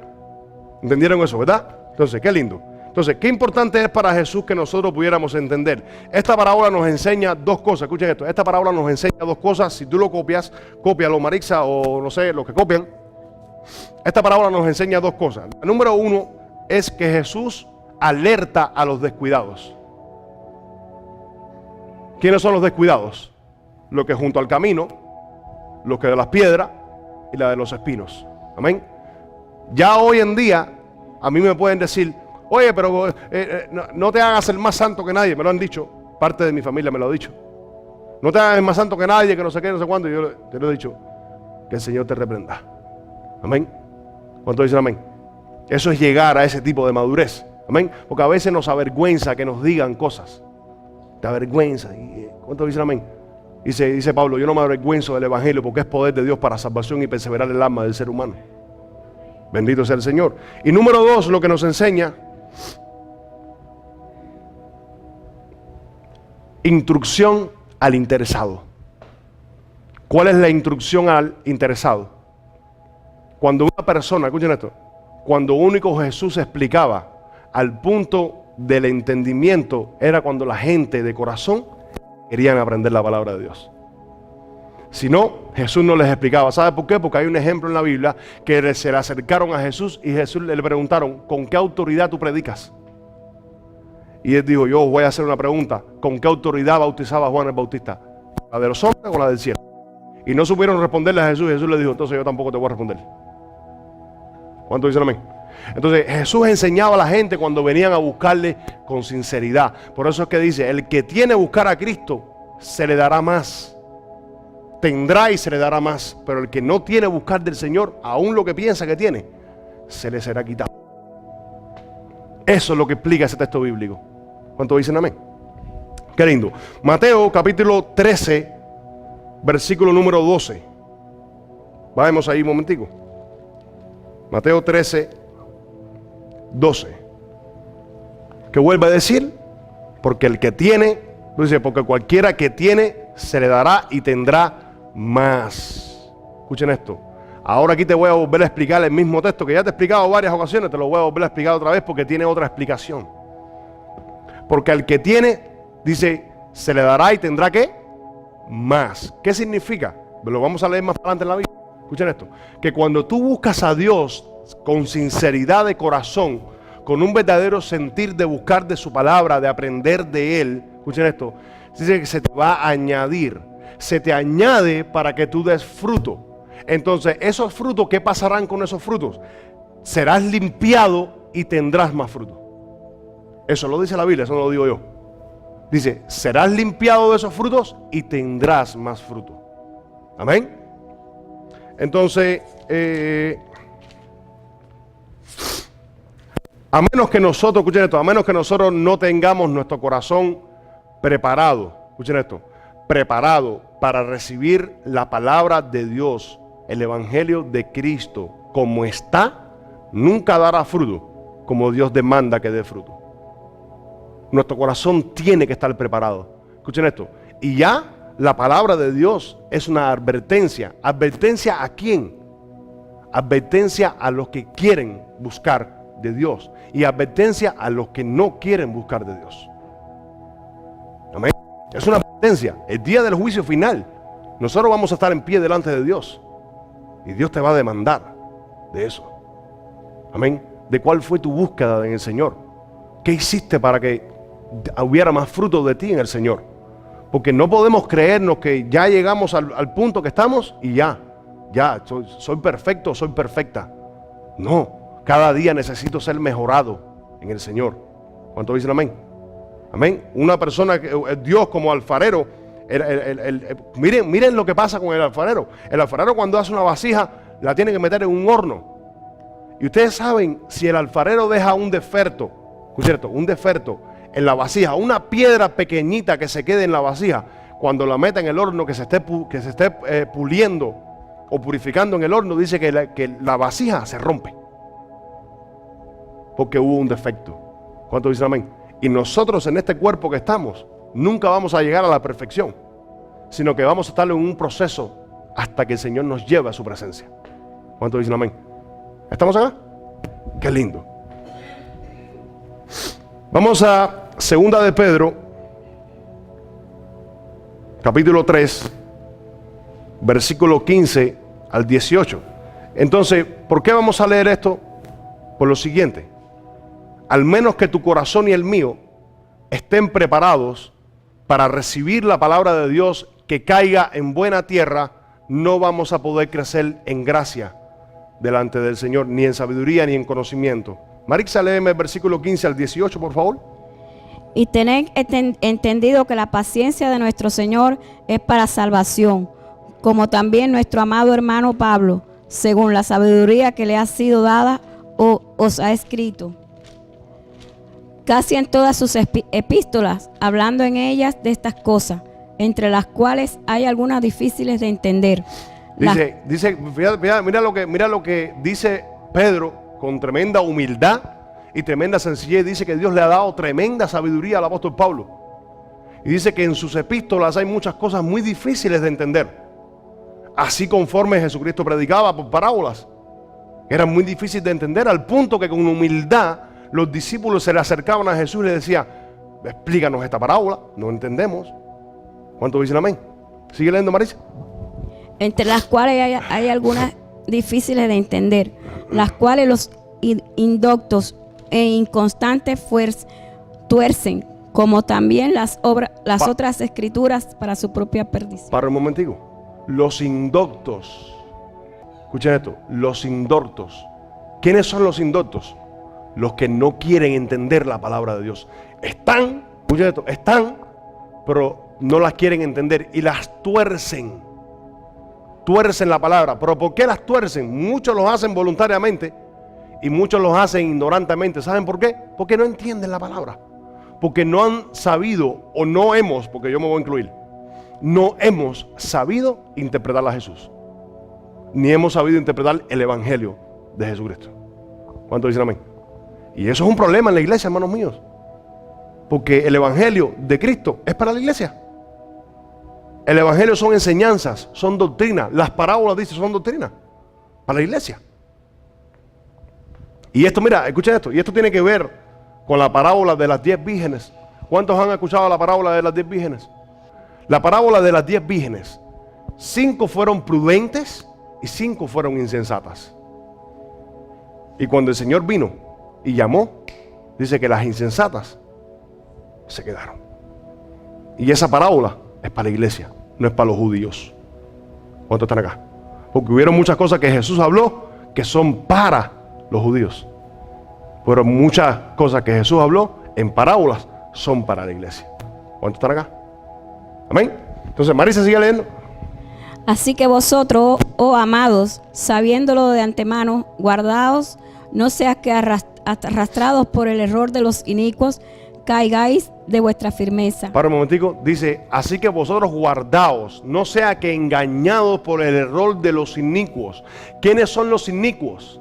¿Entendieron eso, verdad? Entonces, qué lindo. Entonces, qué importante es para Jesús que nosotros pudiéramos entender. Esta parábola nos enseña dos cosas. Escuchen esto. Esta parábola nos enseña dos cosas. Si tú lo copias, cópialo, Marixa, o no sé, los que copian. Esta parábola nos enseña dos cosas. La número uno es que Jesús alerta a los descuidados. ¿Quiénes son los descuidados? Los que junto al camino, los que de las piedras y la de los espinos. Amén. Ya hoy en día, a mí me pueden decir, oye, pero no te hagas el más santo que nadie. Me lo han dicho, parte de mi familia me lo ha dicho. No te hagas el más santo que nadie, que no sé qué, no sé cuándo. Y yo te lo he dicho, que el Señor te reprenda. Amén. ¿Cuántos dicen amén? Eso es llegar a ese tipo de madurez. Amén. Porque a veces nos avergüenza que nos digan cosas. Te avergüenza. ¿Cuántos dicen amén? Dice Pablo, yo no me avergüenzo del evangelio porque es poder de Dios para salvación y perseverar el alma del ser humano. Bendito sea el Señor. Y número 2, lo que nos enseña, instrucción al interesado. ¿Cuál es la instrucción al interesado? Cuando una persona, escuchen esto, cuando único Jesús explicaba al punto del entendimiento, era cuando la gente de corazón querían aprender la palabra de Dios. Si no, Jesús no les explicaba. ¿Sabe por qué? Porque hay un ejemplo en la Biblia que se le acercaron a Jesús y Jesús le preguntaron, ¿con qué autoridad tú predicas? Y él dijo, yo os voy a hacer una pregunta, ¿con qué autoridad bautizaba Juan el Bautista? ¿La de los hombres o la del cielo? Y no supieron responderle a Jesús. Jesús le dijo, entonces yo tampoco te voy a responder. ¿Cuánto dicen amén? Entonces Jesús enseñaba a la gente cuando venían a buscarle con sinceridad. Por eso es que dice, el que tiene a buscar a Cristo, se le dará más. Tendrá y se le dará más. Pero el que no tiene a buscar del Señor, aún lo que piensa que tiene, se le será quitado. Eso es lo que explica ese texto bíblico. ¿Cuánto dicen amén? Qué lindo. Mateo capítulo 13, versículo número 12. Vamos ahí un momentico. Mateo 13, 12. Que vuelve a decir, porque el que tiene, dice, porque cualquiera que tiene, se le dará y tendrá más. Escuchen esto. Ahora aquí te voy a volver a explicar el mismo texto que ya te he explicado varias ocasiones, te lo voy a volver a explicar otra vez porque tiene otra explicación. Porque al que tiene, dice, se le dará y tendrá ¿qué? Más. ¿Qué significa? Lo vamos a leer más adelante en la Biblia. Escuchen esto, que cuando tú buscas a Dios con sinceridad de corazón, con un verdadero sentir de buscar de su palabra, de aprender de Él, escuchen esto, dice que se te va a añadir, se te añade para que tú des fruto. Entonces, esos frutos, ¿qué pasarán con esos frutos? Serás limpiado y tendrás más fruto. Eso lo dice la Biblia, eso no lo digo yo. Dice, serás limpiado de esos frutos y tendrás más fruto. Amén. Entonces, a menos que nosotros, escuchen esto, a menos que nosotros no tengamos nuestro corazón preparado, escuchen esto, preparado para recibir la palabra de Dios, el evangelio de Cristo, como está, nunca dará fruto, como Dios demanda que dé fruto. Nuestro corazón tiene que estar preparado. Escuchen esto, y ya la palabra de Dios es una advertencia. ¿Advertencia a quién? Advertencia a los que quieren buscar de Dios y advertencia a los que no quieren buscar de Dios. Amén. Es una advertencia. El día del juicio final, nosotros vamos a estar en pie delante de Dios y Dios te va a demandar de eso. Amén. De cuál fue tu búsqueda en el Señor. ¿Qué hiciste para que hubiera más fruto de ti en el Señor? Porque no podemos creernos que ya llegamos al punto que estamos y ya soy perfecto, soy perfecta. No, cada día necesito ser mejorado en el Señor. ¿Cuánto dicen amén? Amén. Una persona, Dios como alfarero, miren lo que pasa con el alfarero. El alfarero cuando hace una vasija la tiene que meter en un horno. Y ustedes saben, si el alfarero deja un defecto, ¿cierto? Un defecto en la vasija, una piedra pequeñita que se quede en la vasija, cuando la meta en el horno, que se esté puliendo o purificando en el horno, dice que la vasija se rompe porque hubo un defecto. ¿Cuánto dicen amén? Y nosotros en este cuerpo que estamos nunca vamos a llegar a la perfección, sino que vamos a estar en un proceso hasta que el Señor nos lleve a su presencia. ¿Cuánto dicen amén? ¿Estamos acá? Qué lindo. Vamos a Segunda de Pedro, capítulo 3, versículo 15 al 18. Entonces, ¿por qué vamos a leer esto? Por lo siguiente: al menos que tu corazón y el mío estén preparados para recibir la palabra de Dios que caiga en buena tierra, no vamos a poder crecer en gracia delante del Señor, ni en sabiduría ni en conocimiento. Marixa, léeme el versículo 15 al 18, por favor. Y tened entendido que la paciencia de nuestro Señor es para salvación, como también nuestro amado hermano Pablo, según la sabiduría que le ha sido dada, os ha escrito, casi en todas sus epístolas, hablando en ellas de estas cosas, entre las cuales hay algunas difíciles de entender. Dice, mira lo que dice Pedro con tremenda humildad y tremenda sencillez. Dice que Dios le ha dado tremenda sabiduría al apóstol Pablo. Y dice que en sus epístolas hay muchas cosas muy difíciles de entender. Así conforme Jesucristo predicaba por parábolas. Eran muy difíciles de entender, al punto que con humildad los discípulos se le acercaban a Jesús y le decían: explícanos esta parábola, no entendemos. ¿Cuánto dicen amén? Sigue leyendo, Marisa. Entre las cuales hay algunas difíciles de entender, las cuales los indoctos e inconstantes tuercen, como también las otras escrituras para su propia perdición. Para un momentico. Los indoctos. Escuchen esto. Los indoctos. ¿Quiénes son los indoctos? Los que no quieren entender la palabra de Dios. Escuchen esto, pero no las quieren entender y las tuercen. Tuercen la palabra. ¿Pero por qué las tuercen? Muchos los hacen voluntariamente y muchos los hacen ignorantemente. ¿Saben por qué? Porque no entienden la palabra. Porque no han sabido, o no hemos, porque yo me voy a incluir, no hemos sabido interpretar a Jesús. Ni hemos sabido interpretar el evangelio de Jesucristo. ¿Cuántos dicen amén? Y eso es un problema en la iglesia, hermanos míos. Porque el evangelio de Cristo es para la iglesia. El evangelio son enseñanzas, son doctrinas. Las parábolas, dice, son doctrinas para la iglesia. Y esto, mira, escuchen esto. Y esto tiene que ver con la parábola de las 10 vírgenes. ¿Cuántos han escuchado la parábola de las 10 vírgenes? La parábola de las 10 vírgenes. 5 fueron prudentes y 5 fueron insensatas. Y cuando el Señor vino y llamó, dice que las insensatas se quedaron. Y esa parábola es para la iglesia, no es para los judíos. ¿Cuántos están acá? Porque hubieron muchas cosas que Jesús habló que son para los judíos. Pero muchas cosas que Jesús habló en parábolas son para la iglesia. ¿Cuántos están acá? Amén. Entonces Marisa sigue leyendo. Así que vosotros, oh amados, sabiéndolo de antemano, guardaos, no sea que arrastrados por el error de los inicuos, caigáis de vuestra firmeza. Para un momentico, dice: así que vosotros guardaos, no sea que engañados por el error de los inicuos. ¿Quiénes son los inicuos?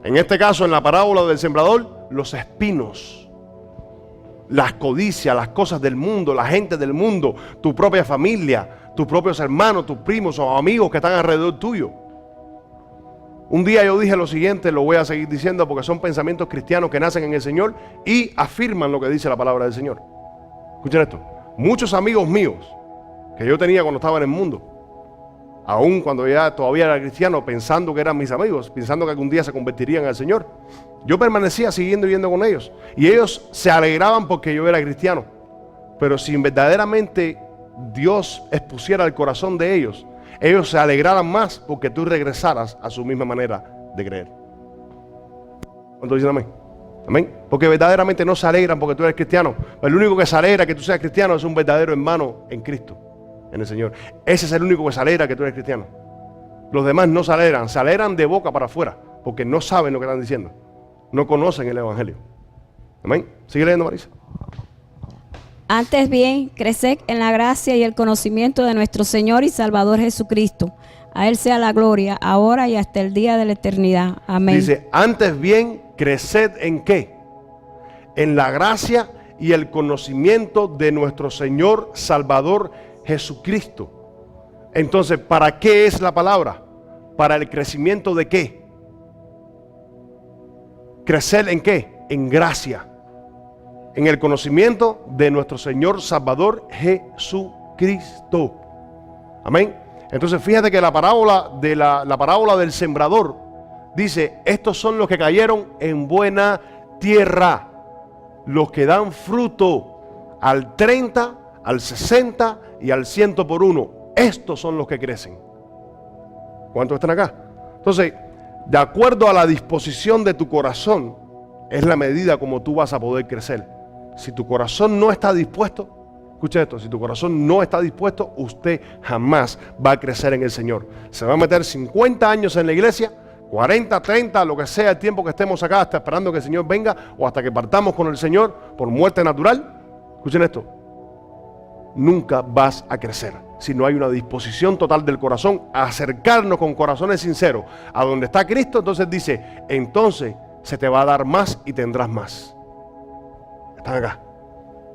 En este caso, en la parábola del sembrador, los espinos, las codicias, las cosas del mundo, la gente del mundo, tu propia familia, tus propios hermanos, tus primos o amigos que están alrededor tuyo. Un día yo dije lo siguiente, lo voy a seguir diciendo porque son pensamientos cristianos que nacen en el Señor y afirman lo que dice la palabra del Señor. Escuchen esto. Muchos amigos míos que yo tenía cuando estaba en el mundo, aún cuando ya todavía era cristiano, pensando que eran mis amigos, pensando que algún día se convertirían al Señor, yo permanecía siguiendo yendo con ellos. Y ellos se alegraban porque yo era cristiano. Pero si verdaderamente Dios expusiera el corazón de ellos, ellos se alegraran más porque tú regresaras a su misma manera de creer. ¿Cuántos dicen amén? Amén. Porque verdaderamente no se alegran porque tú eres cristiano. El único que se alegra que tú seas cristiano es un verdadero hermano en Cristo, en el Señor. Ese es el único que se alegra que tú eres cristiano. Los demás no se alegran de boca para afuera, porque no saben lo que están diciendo. No conocen el evangelio. Amén. Sigue leyendo, Marisa. Antes bien, creced en la gracia y el conocimiento de nuestro Señor y Salvador Jesucristo. A Él sea la gloria, ahora y hasta el día de la eternidad. Amén. Dice, antes bien, creced ¿en qué? En la gracia y el conocimiento de nuestro Señor Salvador Jesucristo. Entonces, ¿para qué es la palabra? ¿Para el crecimiento de qué? ¿Crecer en qué? En gracia. En el conocimiento de nuestro Señor Salvador Jesucristo. Amén. Entonces fíjate que la parábola del sembrador dice: estos son los que cayeron en buena tierra, los que dan fruto al 30, al 60 y al 100 por uno. Estos son los que crecen. ¿Cuántos están acá? Entonces, de acuerdo a la disposición de tu corazón, es la medida como tú vas a poder crecer. Si tu corazón no está dispuesto, escucha esto, si tu corazón no está dispuesto, usted jamás va a crecer en el Señor. Se va a meter 50 años en la iglesia, 40, 30, lo que sea el tiempo que estemos acá, hasta esperando que el Señor venga o hasta que partamos con el Señor por muerte natural. Escuchen esto. Nunca vas a crecer si no hay una disposición total del corazón a acercarnos con corazones sinceros a donde está Cristo. Entonces dice, entonces se te va a dar más y tendrás más. Están acá.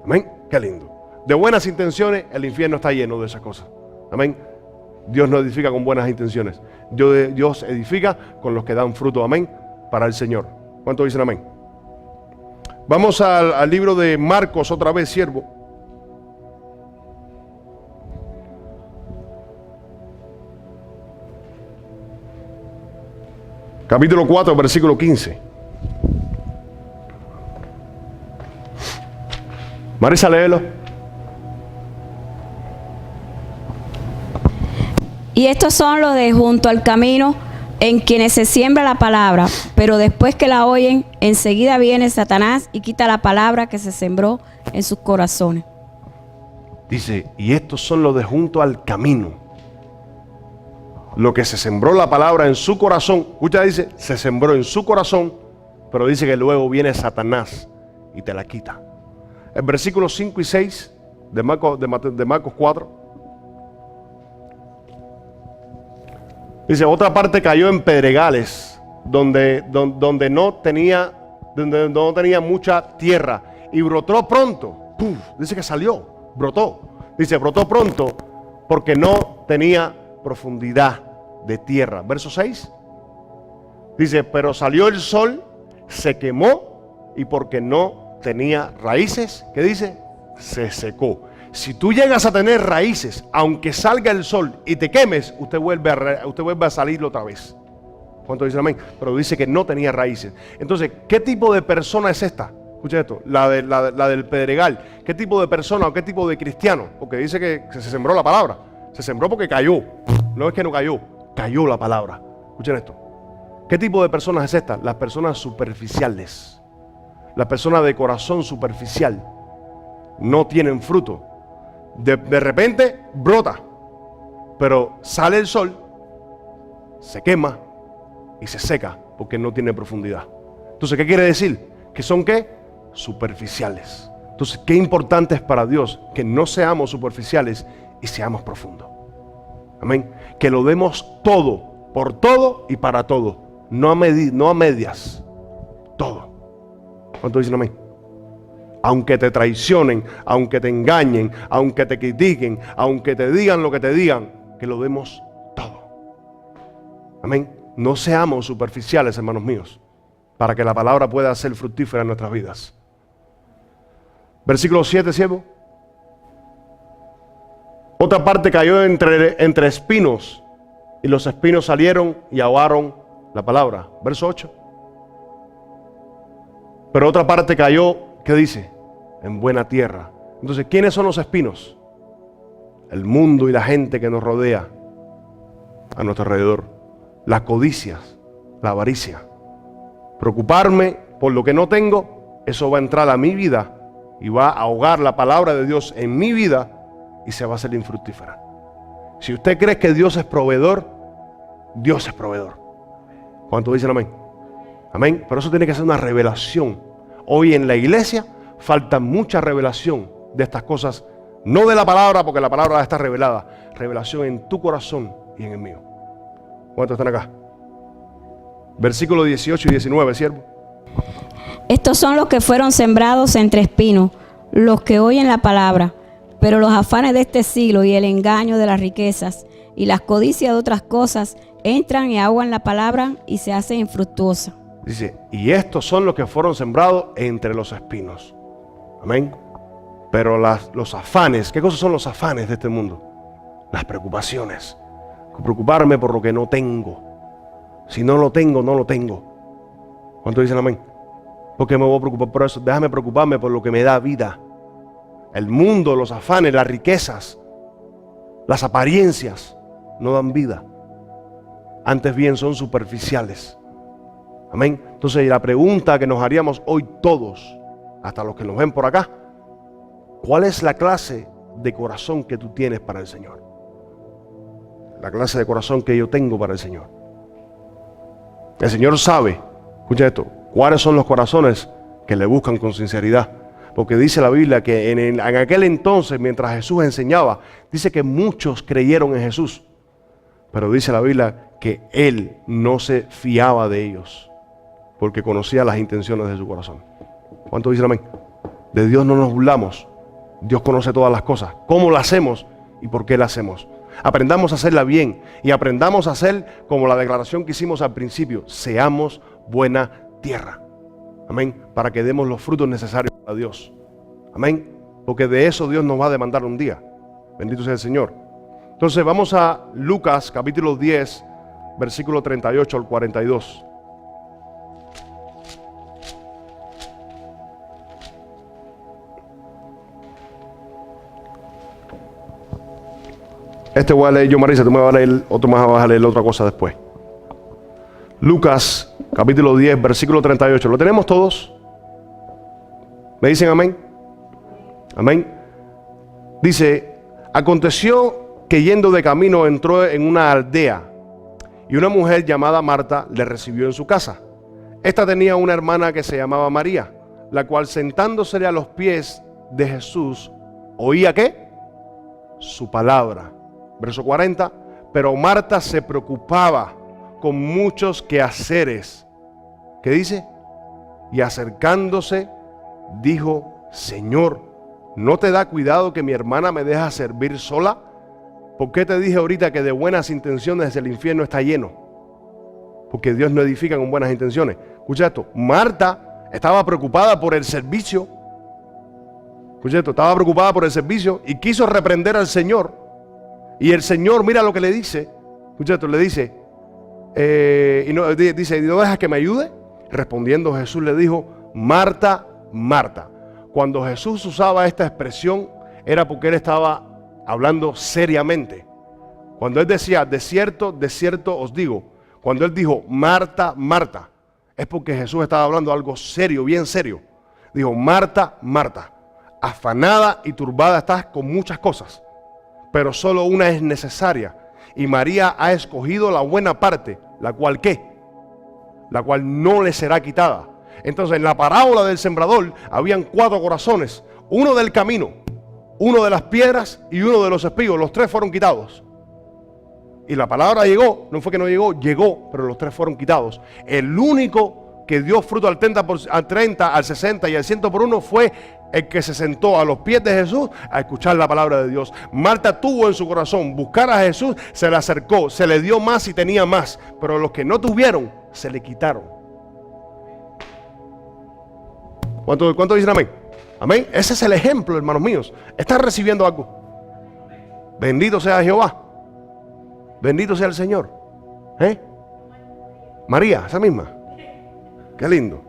Amén. Qué lindo. De buenas intenciones, el infierno está lleno de esas cosas. Amén. Dios no edifica con buenas intenciones. Dios edifica con los que dan fruto. Amén. Para el Señor. ¿Cuántos dicen amén? Vamos al libro de Marcos otra vez, siervo. Capítulo 4, versículo 15. Marisa, léelo. Y estos son los de junto al camino, en quienes se siembra la palabra, pero después que la oyen, enseguida viene Satanás y quita la palabra que se sembró en sus corazones. Dice, y estos son los de junto al camino. Lo que se sembró la palabra en su corazón, escucha, dice, se sembró en su corazón, pero dice que luego viene Satanás y te la quita. El versículo 5 y 6 de Marcos 4. Dice, otra parte cayó en pedregales, donde no tenía mucha tierra, y brotó pronto. ¡Puf! Dice que salió, brotó. Dice, brotó pronto porque no tenía profundidad de tierra. Verso 6. Dice, pero salió el sol, se quemó, y porque no tenía raíces, ¿qué dice? Se secó. Si tú llegas a tener raíces, aunque salga el sol y te quemes, usted vuelve a salir otra vez. ¿Cuánto dicen amén? Pero dice que no tenía raíces. Entonces, ¿qué tipo de persona es esta? Escucha esto, la del pedregal. ¿Qué tipo de persona o qué tipo de cristiano? Porque dice que se sembró la palabra. Se sembró porque cayó. No es que no cayó, cayó la palabra. Escuchen esto. ¿Qué tipo de personas es esta? Las personas superficiales. Las personas de corazón superficial. No tienen fruto. De repente brota, pero sale el sol, se quema y se seca porque no tiene profundidad. Entonces, ¿qué quiere decir? Que son ¿qué? Superficiales. Entonces, qué importante es para Dios que no seamos superficiales y seamos profundos. Amén. Que lo demos todo, por todo y para todo. No a medias. Todo. ¿Cuántos dicen amén? Aunque te traicionen, aunque te engañen, aunque te critiquen, aunque te digan lo que te digan, que lo demos todo. Amén. No seamos superficiales, hermanos míos, para que la palabra pueda ser fructífera en nuestras vidas. Versículo 7, siervo. Otra parte cayó entre espinos, y los espinos salieron y ahogaron la palabra. Verso 8. Pero otra parte cayó, ¿qué dice? En buena tierra. Entonces, ¿quiénes son los espinos? El mundo y la gente que nos rodea a nuestro alrededor. Las codicias, la avaricia. Preocuparme por lo que no tengo, eso va a entrar a mi vida y va a ahogar la palabra de Dios en mi vida y se va a hacer infructífera. Si usted cree que Dios es proveedor, Dios es proveedor. ¿Cuántos dicen amén? Amén. Pero eso tiene que ser una revelación. Hoy en la iglesia falta mucha revelación de estas cosas, no de la palabra, porque la palabra está revelada. Revelación en tu corazón y en el mío. ¿Cuántos están acá? Versículos 18 y 19, siervo. Estos son los que fueron sembrados entre espinos, los que oyen la palabra, pero los afanes de este siglo y el engaño de las riquezas y las codicias de otras cosas entran y ahogan la palabra y se hace infructuosa. Dice, y estos son los que fueron sembrados entre los espinos. Amén. Pero los afanes, ¿qué cosas son los afanes de este mundo? Las preocupaciones. Preocuparme por lo que no tengo. Si no lo tengo, no lo tengo. ¿Cuántos dicen amén? ¿Por qué me voy a preocupar por eso? Déjame preocuparme por lo que me da vida. El mundo, los afanes, las riquezas, las apariencias no dan vida. Antes bien son superficiales. Amén. Entonces la pregunta que nos haríamos hoy todos, hasta los que nos ven por acá, ¿cuál es la clase de corazón que tú tienes para el Señor? La clase de corazón que yo tengo para el Señor. El Señor sabe, escucha esto, cuáles son los corazones que le buscan con sinceridad. Porque dice la Biblia que en aquel entonces, mientras Jesús enseñaba, dice que muchos creyeron en Jesús. Pero dice la Biblia que Él no se fiaba de ellos, porque conocía las intenciones de su corazón. ¿Cuánto dicen amén? De Dios no nos burlamos. Dios conoce todas las cosas. ¿Cómo la hacemos y por qué la hacemos? Aprendamos a hacerla bien y aprendamos a hacer como la declaración que hicimos al principio. Seamos buena tierra. Amén. Para que demos los frutos necesarios a Dios. Amén. Porque de eso Dios nos va a demandar un día. Bendito sea el Señor. Entonces vamos a Lucas capítulo 10, versículo 38 al 42. Este voy a leer yo, Marisa, tú me vas a leer, otro más vas a leer otra cosa después. Lucas capítulo 10, versículo 38. ¿Lo tenemos todos? ¿Me dicen amén? Amén. Dice, aconteció que yendo de camino entró en una aldea y una mujer llamada Marta le recibió en su casa. Esta tenía una hermana que se llamaba María, la cual sentándosele a los pies de Jesús, ¿oía qué? Su palabra. Verso 40, pero Marta se preocupaba con muchos quehaceres. ¿Qué dice? Y acercándose, dijo, Señor, ¿no te da cuidado que mi hermana me deja servir sola? ¿Por qué te dije ahorita que de buenas intenciones el infierno está lleno? Porque Dios no edifica con buenas intenciones. Escucha esto, Marta estaba preocupada por el servicio. Escucha esto, estaba preocupada por el servicio y quiso reprender al Señor. Y el Señor, mira lo que le dice. Escucha esto, le dice, dice, ¿no dejas que me ayude? Respondiendo Jesús le dijo, Marta, Marta. Cuando Jesús usaba esta expresión, era porque Él estaba hablando seriamente. Cuando Él decía, de cierto os digo, cuando Él dijo, Marta, Marta, es porque Jesús estaba hablando algo serio, bien serio. Dijo, Marta, Marta, afanada y turbada estás con muchas cosas, pero solo una es necesaria. Y María ha escogido la buena parte, la cual ¿qué? La cual no le será quitada. Entonces en la parábola del sembrador habían 4 corazones, uno del camino, uno de las piedras y uno de los espigos. Los 3 fueron quitados. Y la palabra llegó, no fue que no llegó, llegó, pero los 3 fueron quitados. El único que dio fruto al 30, al 60 y al 100 por uno fue el que se sentó a los pies de Jesús a escuchar la palabra de Dios. Marta tuvo en su corazón buscar a Jesús, se le acercó, se le dio más y tenía más, pero los que no tuvieron, se le quitaron. ¿Cuánto dicen amén? Amén. Ese es el ejemplo, hermanos míos. ¿Están recibiendo algo? Bendito sea Jehová. Bendito sea el Señor. María, esa misma. Qué lindo.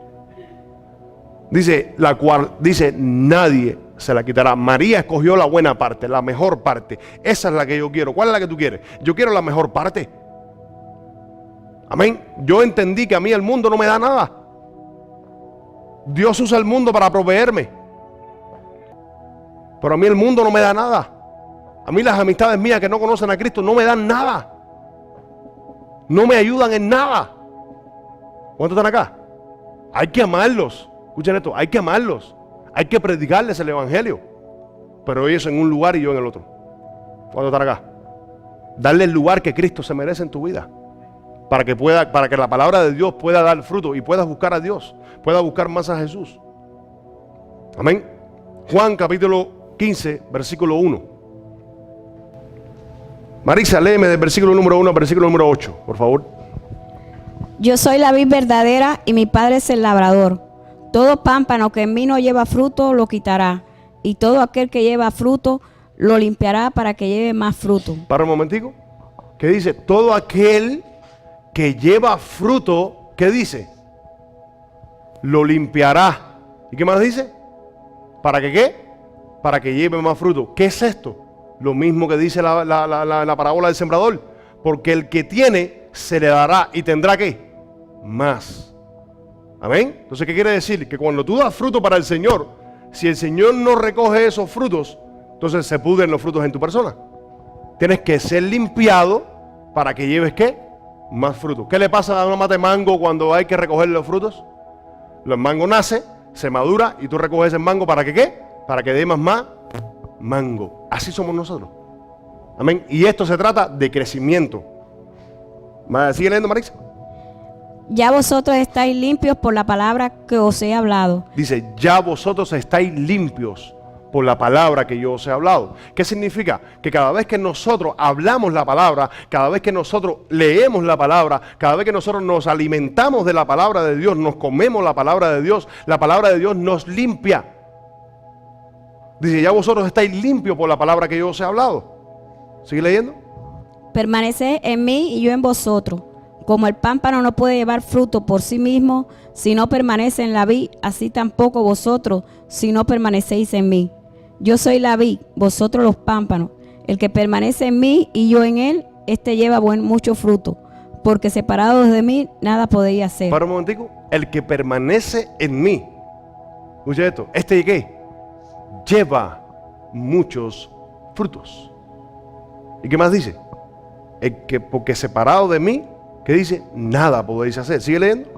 Dice, la cual, dice, nadie se la quitará. María escogió la buena parte, la mejor parte. Esa es la que yo quiero. ¿Cuál es la que tú quieres? Yo quiero la mejor parte. Amén. Yo entendí que a mí el mundo no me da nada. Dios usa el mundo para proveerme. Pero a mí el mundo no me da nada. A mí las amistades mías que no conocen a Cristo no me dan nada. No me ayudan en nada. ¿Cuántos están acá? Hay que amarlos. Escuchen esto, hay que amarlos. Hay que predicarles el evangelio. Pero ellos en un lugar y yo en el otro. ¿Cuántos están acá? Darle el lugar que Cristo se merece en tu vida. Para que la palabra de Dios pueda dar fruto y puedas buscar a Dios. Puedas buscar más a Jesús. Amén. Juan capítulo 15, versículo 1. Marisa, léeme del versículo número 1 al versículo número 8, por favor. Yo soy la vid verdadera y mi Padre es el labrador. Todo pámpano que en mí no lleva fruto lo quitará, y todo aquel que lleva fruto lo limpiará para que lleve más fruto. Para un momentico. ¿Qué dice? Todo aquel que lleva fruto, ¿qué dice? Lo limpiará. ¿Y qué más dice? ¿Para que qué? Para que lleve más fruto. ¿Qué es esto? Lo mismo que dice la parábola del sembrador. Porque el que tiene se le dará y tendrá ¿qué? Más. Amén. Entonces, ¿qué quiere decir? Que cuando tú das fruto para el Señor, si el Señor no recoge esos frutos, entonces se pudren los frutos en tu persona. Tienes que ser limpiado para que lleves ¿qué? más frutos. ¿Qué le pasa a una mata de mango cuando hay que recoger los frutos? El mango nace, se madura y tú recoges el mango ¿para que qué? Para que dé más mango. Así somos nosotros. Amén. Y esto se trata de crecimiento. ¿Sigue leyendo, Marisa? Ya vosotros estáis limpios por la palabra que os he hablado. Dice, ya vosotros estáis limpios por la palabra que yo os he hablado. ¿Qué significa? Que cada vez que nosotros hablamos la palabra, cada vez que nosotros leemos la palabra, cada vez que nosotros nos alimentamos de la palabra de Dios, nos comemos la palabra de Dios, la palabra de Dios nos limpia. Dice, ya vosotros estáis limpios por la palabra que yo os he hablado. ¿Sigue leyendo? Permaneced en mí y yo en vosotros. Como el pámpano no puede llevar fruto por sí mismo si no permanece en la vid, así tampoco vosotros si no permanecéis en mí. Yo soy la vid, vosotros los pámpanos. El que permanece en mí y yo en él, este lleva mucho fruto, porque separados de mí nada podéis hacer. Para un momentico. El que permanece en mí. Escucha esto. ¿Este qué? Lleva muchos frutos. ¿Y qué más dice? El que porque separado de mí, ¿qué dice? Nada podéis hacer. ¿Sigue leyendo?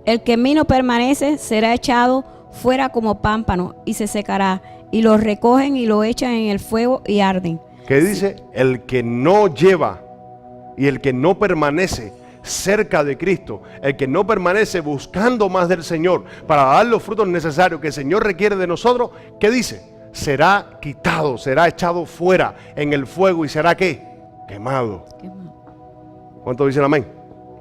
El que en mí no permanece será echado fuera como pámpano y se secará, y lo recogen y lo echan en el fuego y arden. ¿Qué dice? El que no lleva y el que no permanece cerca de Cristo, el que no permanece buscando más del Señor para dar los frutos necesarios que el Señor requiere de nosotros, ¿qué dice? Será quitado, será echado fuera en el fuego y será ¿qué? Quemado. ¿Cuánto dicen amén?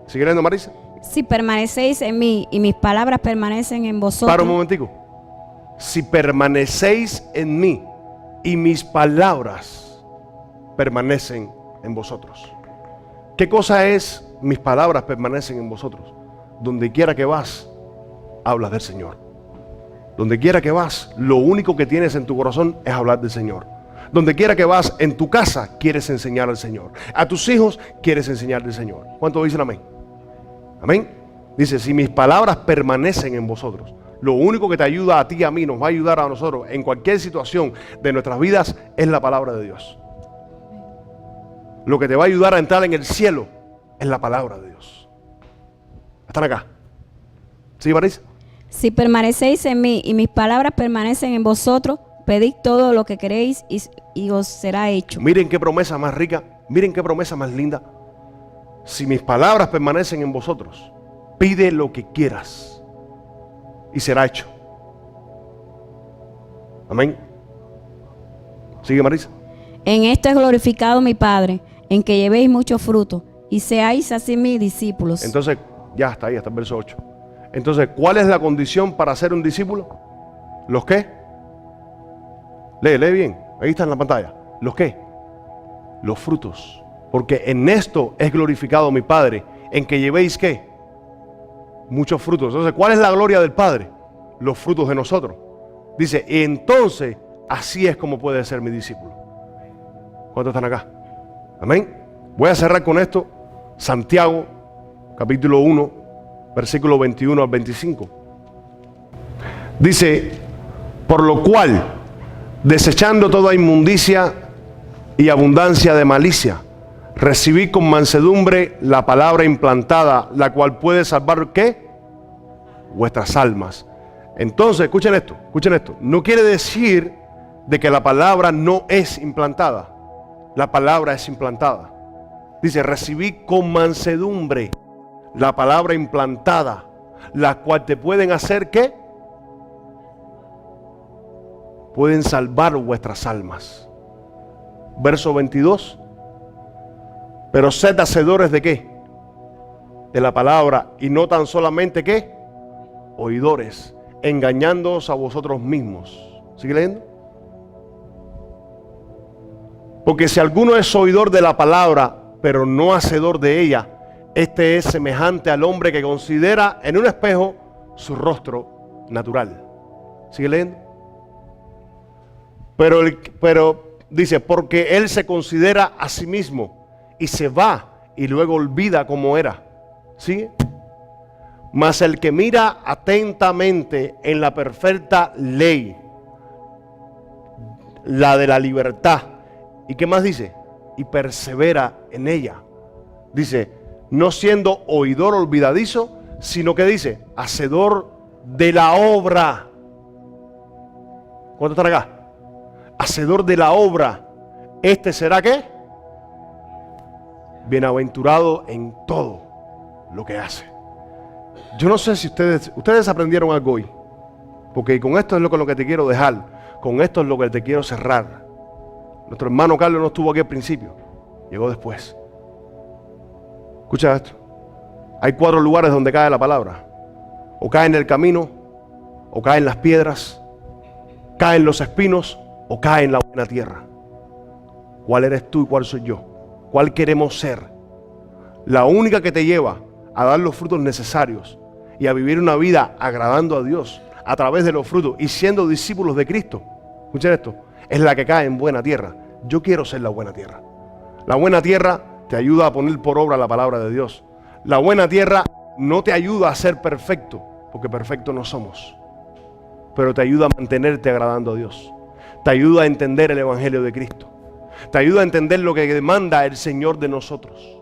¿Sigue leyendo, Marisa? Si permanecéis en mí y mis palabras permanecen en vosotros. Para un momentico. Si permanecéis en mí y mis palabras permanecen en vosotros. ¿Qué cosa es mis palabras permanecen en vosotros? Donde quiera que vas, hablas del Señor. Donde quiera que vas, lo único que tienes en tu corazón es hablar del Señor. Donde quiera que vas, en tu casa, quieres enseñar al Señor. A tus hijos, quieres enseñar del Señor. ¿Cuántos dicen amén? Amén. Dice, si mis palabras permanecen en vosotros, lo único que te ayuda a ti y a mí, nos va a ayudar a nosotros en cualquier situación de nuestras vidas, es la palabra de Dios. Lo que te va a ayudar a entrar en el cielo es la palabra de Dios. ¿Están acá? ¿Sí, Marisa? Si permanecéis en mí y mis palabras permanecen en vosotros, pedid todo lo que queréis y os será hecho. Miren qué promesa más rica, miren qué promesa más linda. Si mis palabras permanecen en vosotros, pide lo que quieras y será hecho. Amén. Sigue, Marisa. En esto es glorificado mi Padre, en que llevéis mucho fruto y seáis así mis discípulos. Entonces, ya está ahí, hasta el verso 8. Entonces, ¿cuál es la condición para ser un discípulo? ¿Los qué? Lee bien, ahí está en la pantalla. ¿Los qué? Los frutos. Porque en esto es glorificado mi Padre, en que llevéis ¿qué? Muchos frutos. Entonces, ¿cuál es la gloria del Padre? Los frutos de nosotros. Dice, entonces, así es como puede ser mi discípulo. ¿Cuántos están acá? Amén. Voy a cerrar con esto. Santiago, capítulo 1, versículo 21 al 25. Dice, por lo cual, desechando toda inmundicia y abundancia de malicia, recibí con mansedumbre la palabra implantada, la cual puede salvar ¿qué? Vuestras almas. Entonces, escuchen esto. No quiere decir de que la palabra no es implantada. La palabra es implantada. Dice, recibí con mansedumbre la palabra implantada, la cual te pueden hacer ¿qué? Pueden salvar vuestras almas. Verso 22. Pero sed hacedores de ¿qué? De la palabra, y no tan solamente ¿qué? Oidores, engañándoos a vosotros mismos. ¿Sigue leyendo? Porque si alguno es oidor de la palabra, pero no hacedor de ella, este es semejante al hombre que considera en un espejo su rostro natural. ¿Sigue leyendo? Pero dice, porque él se considera a sí mismo y se va y luego olvida cómo era. ¿Sigue? Mas el que mira atentamente en la perfecta ley, la de la libertad, ¿y qué más dice? Y persevera en ella. Dice, no siendo oidor olvidadizo, sino que dice, hacedor de la obra. ¿Cuántos están acá? Hacedor de la obra. Este será ¿qué? Bienaventurado en todo lo que hace. Yo no sé si ustedes aprendieron algo hoy, porque con esto es lo que te quiero dejar, con esto es lo que te quiero cerrar. Nuestro hermano Carlos no estuvo aquí al principio, llegó después. Escucha esto. Hay 4 lugares donde cae la palabra. O cae en el camino, o cae en las piedras, cae en los espinos, o cae en la buena tierra. ¿Cuál eres tú y cuál soy yo? ¿Cuál queremos ser? La única que te lleva a dar los frutos necesarios y a vivir una vida agradando a Dios a través de los frutos y siendo discípulos de Cristo. Escuchen esto, es la que cae en buena tierra. Yo quiero ser la buena tierra. La buena tierra te ayuda a poner por obra la palabra de Dios. La buena tierra no te ayuda a ser perfecto, porque perfecto no somos, pero te ayuda a mantenerte agradando a Dios. Te ayuda a entender el Evangelio de Cristo. Te ayuda a entender lo que demanda el Señor de nosotros.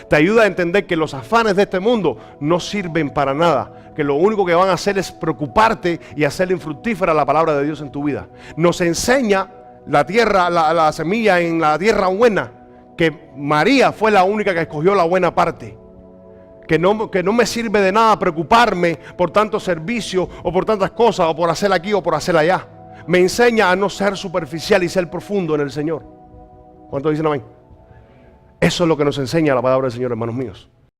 Te ayuda a entender que los afanes de este mundo no sirven para nada, que lo único que van a hacer es preocuparte y hacer infructífera la palabra de Dios en tu vida. Nos enseña la tierra, la semilla en la tierra buena, que María fue la única que escogió la buena parte. Que no me sirve de nada preocuparme por tanto servicio o por tantas cosas o por hacer aquí o por hacer allá. Me enseña a no ser superficial y ser profundo en el Señor. ¿Cuántos dicen amén? Eso es lo que nos enseña la palabra del Señor, hermanos míos.